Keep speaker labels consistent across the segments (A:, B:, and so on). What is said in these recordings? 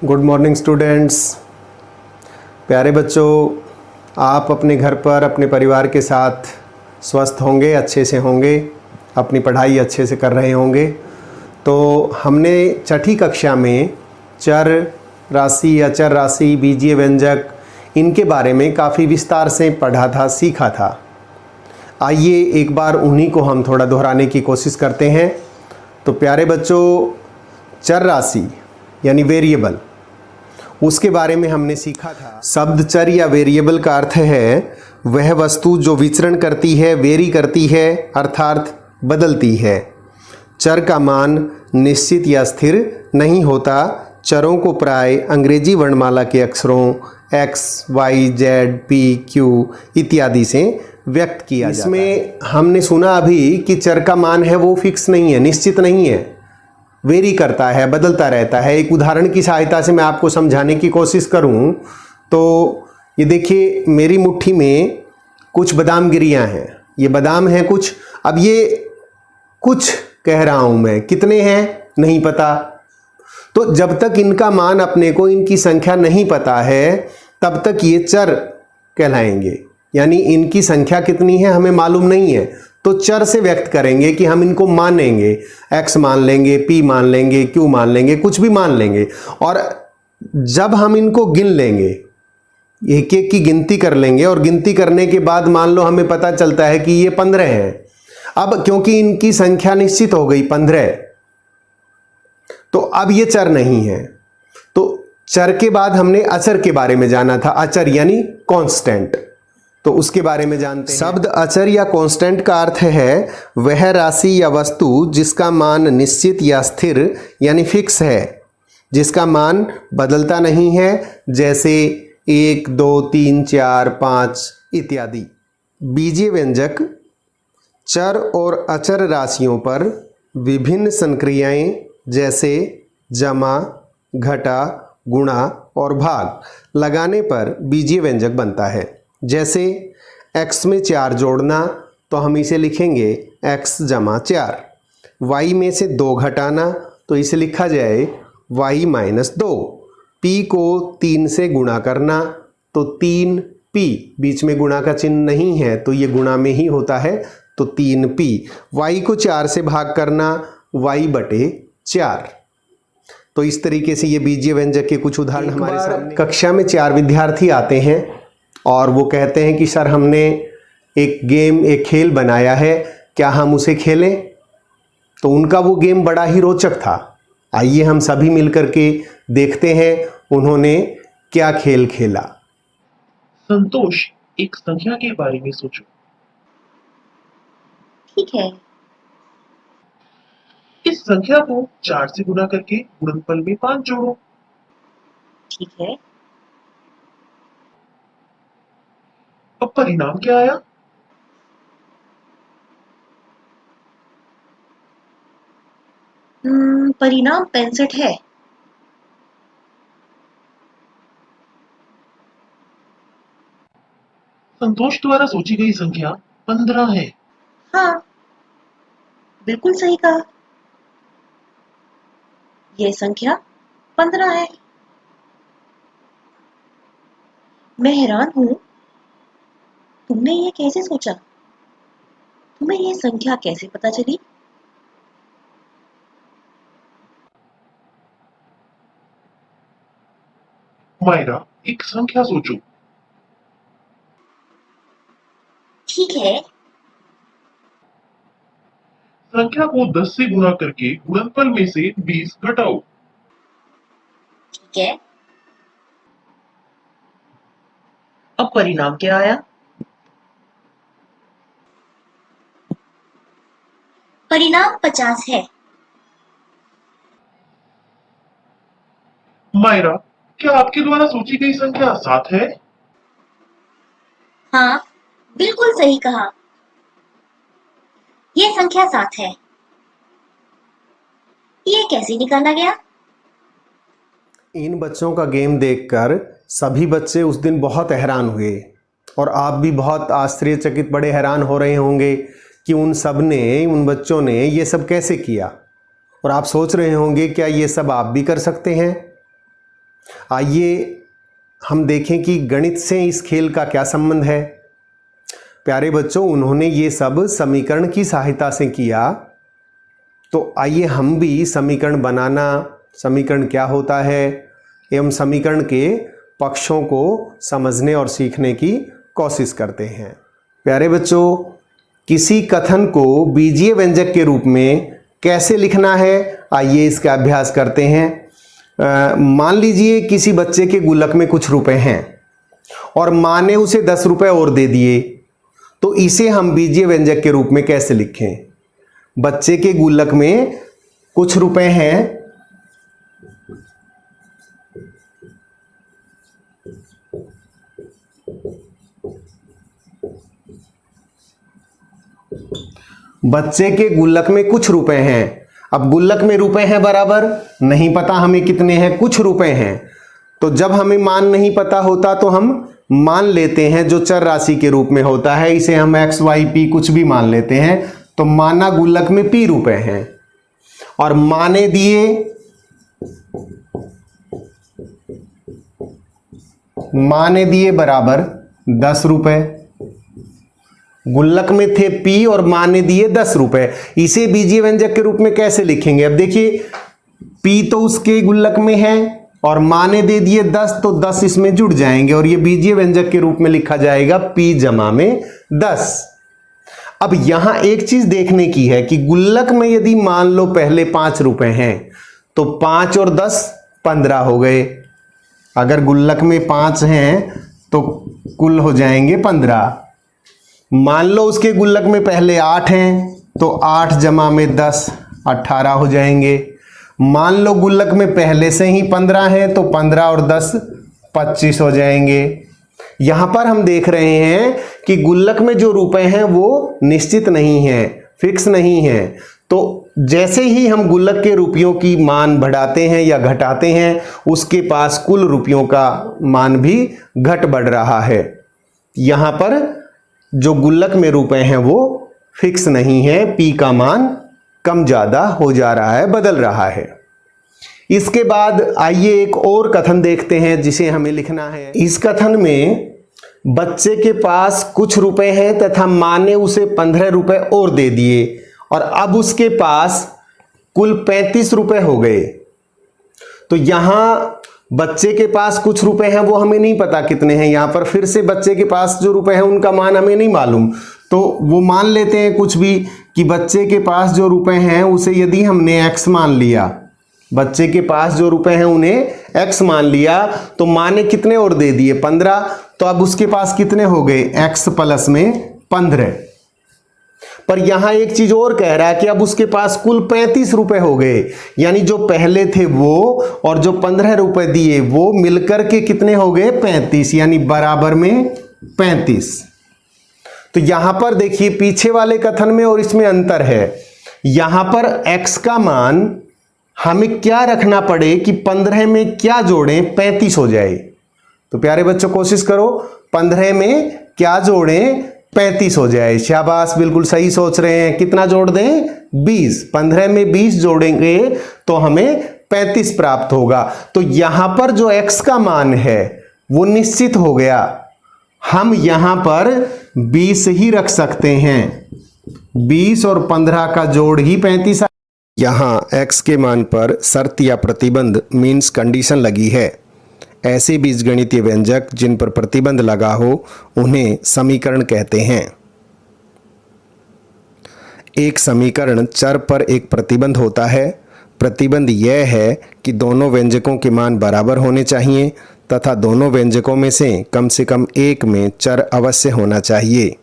A: Good morning students. प्यारे बच्चों, आप अपने घर पर अपने परिवार के साथ स्वस्थ होंगे, अच्छे से होंगे, अपनी पढ़ाई अच्छे से कर रहे होंगे। तो हमने छठी कक्षा में चर राशि, अचर राशि, बीजीय व्यंजक, इनके बारे में काफ़ी विस्तार से पढ़ा था, सीखा था। आइए एक बार उन्हीं को हम थोड़ा दोहराने की कोशिश करते हैं। तो प्यारे बच्चों, चर राशि यानी वेरिएबल, उसके बारे में हमने सीखा था। शब्द चर या वेरिएबल का अर्थ है वह वस्तु जो विचरण करती है, वेरी करती है, अर्थात बदलती है। चर का मान निश्चित या स्थिर नहीं होता। चरों को प्राय अंग्रेजी वर्णमाला के अक्षरों X, Y, Z, P, Q इत्यादि से व्यक्त किया जाता है। इसमें हमने सुना अभी कि चर का मान है वो फिक्स नहीं है, निश्चित नहीं है, वेरी करता है, बदलता रहता है। एक उदाहरण की सहायता से मैं आपको समझाने की कोशिश करूं तो ये देखिए, मेरी मुट्ठी में कुछ बादाम गिरियां हैं। ये बादाम हैं कुछ। अब ये कुछ कह रहा हूं मैं, कितने हैं नहीं पता। तो जब तक इनका मान अपने को, इनकी संख्या नहीं पता है, तब तक ये चर कहलाएंगे। यानी इनकी संख्या कितनी है हमें मालूम नहीं है, तो चर से व्यक्त करेंगे कि हम इनको मानेंगे। एक्स मान लेंगे, पी मान लेंगे, क्यू मान लेंगे, कुछ भी मान लेंगे। और जब हम इनको गिन लेंगे, एक एक की गिनती कर लेंगे, और गिनती करने के बाद मान लो हमें पता चलता है कि ये 15 है। अब क्योंकि इनकी संख्या निश्चित हो गई 15, तो अब ये चर नहीं है। तो चर के बाद हमने अचर के बारे में जाना था। अचर यानी कांस्टेंट, तो उसके बारे में जानते हैं। शब्द अचर या कांस्टेंट का अर्थ है वह राशि या वस्तु जिसका मान निश्चित या स्थिर यानी फिक्स है, जिसका मान बदलता नहीं है, जैसे 1, 2, 3, 4, 5 इत्यादि। बीजीय व्यंजक चर और अचर राशियों पर विभिन्न संक्रियाएं जैसे जमा, घटा, गुणा और भाग लगाने पर बीजीय व्यंजक बनता है। जैसे x में 4 जोड़ना, तो हम इसे लिखेंगे x जमा 4। y में से 2 घटाना, तो इसे लिखा जाए y माइनस 2। p को 3 से गुणा करना, तो 3p, बीच में गुणा का चिन्ह नहीं है तो ये गुणा में ही होता है, तो 3p। y को 4 से भाग करना, y बटे 4। तो इस तरीके से ये बीजीय व्यंजक के कुछ उदाहरण हमारे सामने। कक्षा में 4 विद्यार्थी आते हैं और वो कहते हैं कि सर, हमने एक गेम, एक खेल बनाया है, क्या हम उसे खेलें? तो उनका वो गेम बड़ा ही रोचक था। आइए हम सभी मिलकर के देखते हैं उन्होंने क्या खेल खेला।
B: संतोष, एक संख्या के बारे में सोचो।
C: ठीक है।
B: इस संख्या को 4 से गुणा करके गुणनफल में 5 जोड़ो।
C: ठीक है।
B: अब परिणाम क्या आया?
C: परिणाम 65 है।
B: संतोष द्वारा सोची गई संख्या 15 है।
C: हाँ, बिल्कुल सही कहा। यह संख्या 15 है। मैं हैरान हूं, तुमने ये कैसे सोचा? तुम्हें ये संख्या कैसे पता चली?
B: मायरा, एक संख्या सोचो।
C: ठीक है।
B: संख्या को 10 से गुणा करके गुणनफल में से 20 घटाओ।
C: ठीक है।
B: अब परिणाम क्या आया?
C: परिणाम 50 है।
B: मायरा, क्या आपके द्वारा सोची गई संख्या 7 है?
C: हाँ, बिल्कुल सही कहा। यह संख्या 7 है। ये कैसे निकाला गया?
A: इन बच्चों का गेम देखकर सभी बच्चे उस दिन बहुत हैरान हुए, और आप भी बहुत आश्चर्यचकित, बड़े हैरान हो रहे होंगे कि उन बच्चों ने ये सब कैसे किया। और आप सोच रहे होंगे क्या ये सब आप भी कर सकते हैं? आइए हम देखें कि गणित से इस खेल का क्या संबंध है। प्यारे बच्चों, उन्होंने ये सब समीकरण की सहायता से किया, तो आइए हम भी समीकरण बनाना, समीकरण क्या होता है एवं समीकरण के पक्षों को समझने और सीखने की कोशिश करते हैं। प्यारे बच्चों, किसी कथन को बीजीय व्यंजक के रूप में कैसे लिखना है, आइए इसका अभ्यास करते हैं। मान लीजिए किसी बच्चे के गुल्लक में कुछ रुपए हैं और माँ ने उसे 10 रुपए और दे दिए, तो इसे हम बीजीय व्यंजक के रूप में कैसे लिखें। बच्चे के गुल्लक में कुछ रुपए हैं, बच्चे के गुल्लक में कुछ रुपए हैं। अब गुल्लक में रुपए हैं बराबर, नहीं पता हमें कितने हैं, कुछ रुपए हैं। तो जब हमें मान नहीं पता होता तो हम मान लेते हैं जो चर राशि के रूप में होता है, इसे हम एक्स वाई पी कुछ भी मान लेते हैं। तो माना गुल्लक में पी रुपए हैं और माने दिए बराबर 10 रुपए। गुल्लक में थे पी और माने दिए 10 रुपए। इसे बीजीय व्यंजक के रूप में कैसे लिखेंगे। अब देखिए, पी तो उसके गुल्लक में है और माने दे दिए 10, तो 10 इसमें जुड़ जाएंगे और ये बीजीय व्यंजक के रूप में लिखा जाएगा पी जमा में 10। अब यहां एक चीज देखने की है कि गुल्लक में यदि मान लो पहले 5 रुपए हैं तो 5 और 10 15 हो गए। अगर गुल्लक में 5 हैं तो कुल हो जाएंगे 15। मान लो उसके गुल्लक में पहले 8 हैं तो 8 जमा में 10 18 हो जाएंगे। मान लो गुल्लक में पहले से ही 15 हैं तो 15 और 10 25 हो जाएंगे। यहां पर हम देख रहे हैं कि गुल्लक में जो रुपए हैं वो निश्चित नहीं है, फिक्स नहीं है। तो जैसे ही हम गुल्लक के रुपयों की मान बढ़ाते हैं या घटाते हैं, उसके पास कुल रुपयों का मान भी घट बढ़ रहा है। यहां पर जो गुल्लक में रुपए हैं वो फिक्स नहीं है, पी का मान कम ज्यादा हो जा रहा है, बदल रहा है। इसके बाद आइए एक और कथन देखते हैं जिसे हमें लिखना है। इस कथन में बच्चे के पास कुछ रुपए हैं तथा मां ने उसे 15 रुपए और दे दिए और अब उसके पास कुल 35 रुपए हो गए। तो यहां बच्चे के पास कुछ रुपए हैं, वो हमें नहीं पता कितने हैं। यहां पर फिर से बच्चे के पास जो रुपए हैं उनका मान हमें नहीं मालूम, तो वो मान लेते हैं कुछ भी कि बच्चे के पास जो रुपए हैं उसे यदि हमने x मान लिया, बच्चे के पास जो रुपए हैं उन्हें x मान लिया, तो मां ने कितने और दे दिए 15। तो अब उसके पास कितने हो गए x प्लस में 15। पर यहां एक चीज और कह रहा है कि अब उसके पास कुल 35 रुपए हो गए, यानी जो पहले थे वो और जो 15 रुपए दिए वो मिलकर के कितने हो गए 35, यानी बराबर में 35। तो यहां पर देखिए पीछे वाले कथन में और इसमें अंतर है। यहां पर x का मान हमें क्या रखना पड़े कि 15 में क्या जोड़ें 35 हो जाए। तो प्यारे बच्चों कोशिश करो, 15 में क्या जोड़ें 35 हो जाए। शाबाश, बिल्कुल सही सोच रहे हैं। कितना जोड़ दें 20। 15 में 20 जोड़ेंगे तो हमें 35 प्राप्त होगा। तो यहां पर जो x का मान है वो निश्चित हो गया। हम यहां पर 20 ही रख सकते हैं, 20 और 15 का जोड़ ही 35। यहाँ x के मान पर शर्त या प्रतिबंध मीन्स कंडीशन लगी है। ऐसे बीजगणितीय व्यंजक जिन पर प्रतिबंध लगा हो उन्हें समीकरण कहते हैं। एक समीकरण चर पर एक प्रतिबंध होता है। प्रतिबंध यह है कि दोनों व्यंजकों के मान बराबर होने चाहिए तथा दोनों व्यंजकों में से कम एक में चर अवश्य होना चाहिए।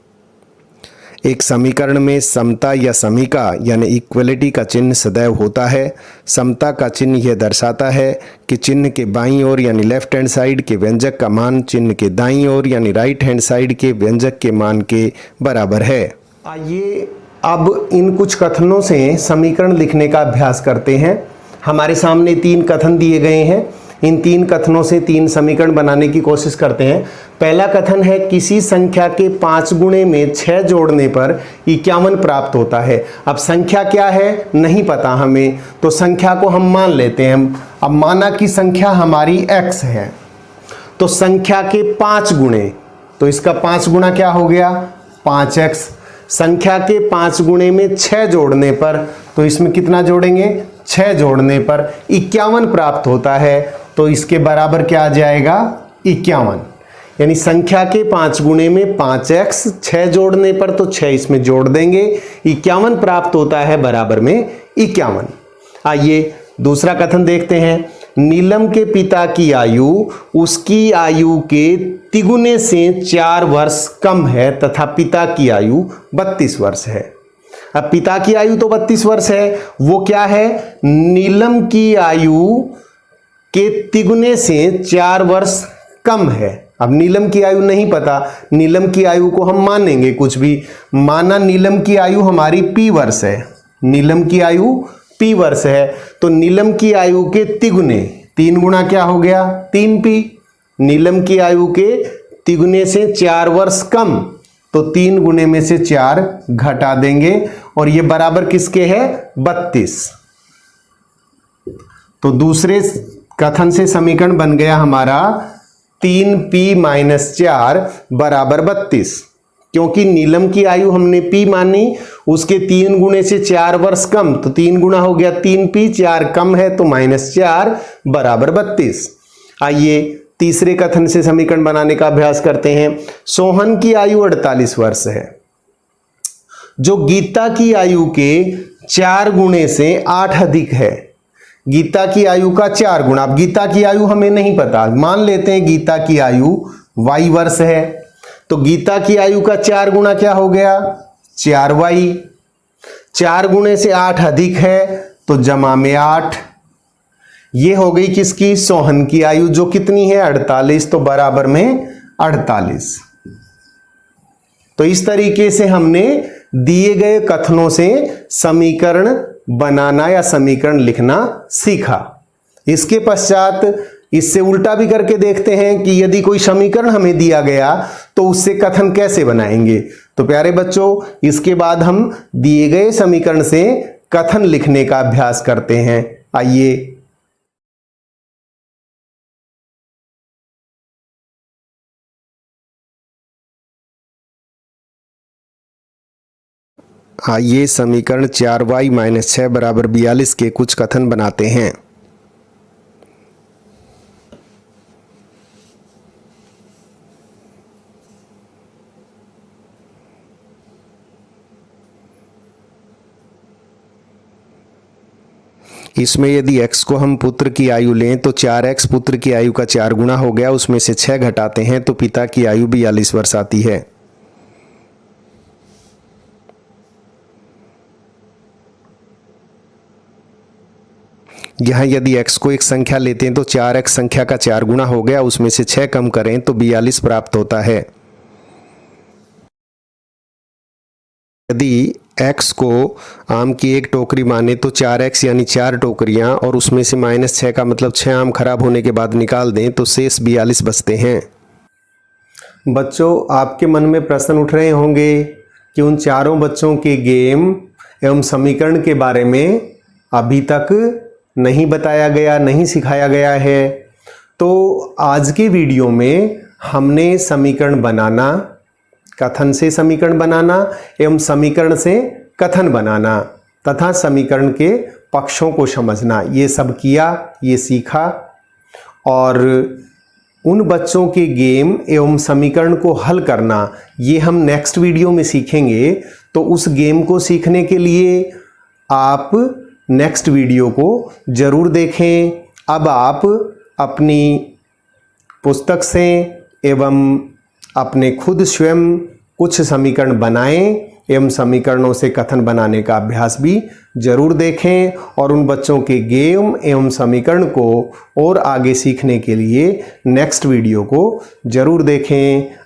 A: एक समीकरण में समता या समीका यानी इक्वलिटी का चिन्ह सदैव होता है। समता का चिन्ह यह दर्शाता है कि चिन्ह के बाईं ओर यानी लेफ्ट हैंड साइड के व्यंजक का मान चिन्ह के दाईं ओर यानी राइट हैंड साइड के व्यंजक के मान के बराबर है। आइए अब इन कुछ कथनों से समीकरण लिखने का अभ्यास करते हैं। हमारे सामने 3 कथन दिए गए हैं। इन 3 कथनों से 3 समीकरण बनाने की कोशिश करते हैं। पहला कथन है किसी संख्या के 5 गुणे में 6 जोड़ने पर 51 प्राप्त होता है। अब संख्या क्या है नहीं पता हमें, तो संख्या को हम मान लेते हैं। अब माना कि संख्या हमारी x है, तो संख्या के 5 गुणे, तो इसका 5 गुना क्या हो गया 5x। संख्या के 5 गुणे में 6 जोड़ने पर, तो इसमें कितना जोड़ेंगे 6 जोड़ने पर 51 प्राप्त होता है। तो इसके बराबर क्या आ जाएगा 51। यानी संख्या के 5 गुणे में 5x, 6 जोड़ने पर तो 6 इसमें जोड़ देंगे, 51 प्राप्त होता है बराबर में 51। आइए दूसरा कथन देखते हैं। नीलम के पिता की आयु उसकी आयु के तिगुने से 4 वर्ष कम है तथा पिता की आयु 32 वर्ष है। अब पिता की आयु तो 32 वर्ष है, वो क्या है नीलम की आयु के तिगुने से 4 वर्ष कम है। अब नीलम की आयु नहीं पता, नीलम की आयु को हम मानेंगे कुछ भी। माना नीलम की आयु हमारी p वर्ष है, नीलम की आयु p वर्ष है, तो नीलम की आयु के तिगुने, 3 गुना क्या हो गया 3p। नीलम की आयु के तिगुने से 4 वर्ष कम, तो 3 गुने में से 4 घटा देंगे और ये बराबर किसके है 32। तो दूसरे कथन से समीकरण बन गया हमारा 3p - 4 बराबर 32। क्योंकि नीलम की आयु हमने p मानी, उसके 3 गुणे से 4 वर्ष कम, तो 3 गुना हो गया 3p, 4 कम है तो -4 बराबर 32। आइए तीसरे कथन से समीकरण बनाने का अभ्यास करते हैं। सोहन की आयु 48 वर्ष है, जो गीता की आयु के 4 गुणे से 8 अधिक है। गीता की आयु का 4 गुना, अब गीता की आयु हमें नहीं पता, मान लेते हैं गीता की आयु y वर्ष है, तो गीता की आयु का 4 गुना क्या हो गया 4y। 4 गुणे से 8 अधिक है तो जमा में 8। ये हो गई किसकी सोहन की आयु, जो कितनी है 48, तो बराबर में 48। तो इस तरीके से हमने दिए गए कथनों से समीकरण बनाना या समीकरण लिखना सीखा। इसके पश्चात इससे उल्टा भी करके देखते हैं कि यदि कोई समीकरण हमें दिया गया तो उससे कथन कैसे बनाएंगे। तो प्यारे बच्चों, इसके बाद हम दिए गए समीकरण से कथन लिखने का अभ्यास करते हैं। आइए समीकरण 4y - 6 बराबर 42 के कुछ कथन बनाते हैं। इसमें यदि x को हम पुत्र की आयु लें तो 4x पुत्र की आयु का 4 गुना हो गया, उसमें से 6 घटाते हैं तो पिता की आयु 42 वर्ष आती है। यहाँ यदि x को एक संख्या लेते हैं तो 4x संख्या का 4 गुना हो गया, उसमें से 6 कम करें तो 42 प्राप्त होता है। यदि x को आम की एक टोकरी माने तो 4x यानी 4 टोकरियां और उसमें से -6 का मतलब 6 आम खराब होने के बाद निकाल दें तो शेष 42 बचते हैं। बच्चों, आपके मन में प्रश्न उठ रहे होंगे कि उन चारों बच्चों के गेम एवं समीकरण के बारे में अभी तक नहीं बताया गया, नहीं सिखाया गया है। तो आज के वीडियो में हमने समीकरण बनाना, कथन से समीकरण बनाना एवं समीकरण से कथन बनाना तथा समीकरण के पक्षों को समझना, ये सब किया, ये सीखा। और उन बच्चों के गेम एवं समीकरण को हल करना ये हम नेक्स्ट वीडियो में सीखेंगे। तो उस गेम को सीखने के लिए आप नेक्स्ट वीडियो को ज़रूर देखें। अब आप अपनी पुस्तक से एवं अपने खुद स्वयं कुछ समीकरण बनाएं एवं समीकरणों से कथन बनाने का अभ्यास भी ज़रूर देखें और उन बच्चों के गेम एवं समीकरण को और आगे सीखने के लिए नेक्स्ट वीडियो को ज़रूर देखें।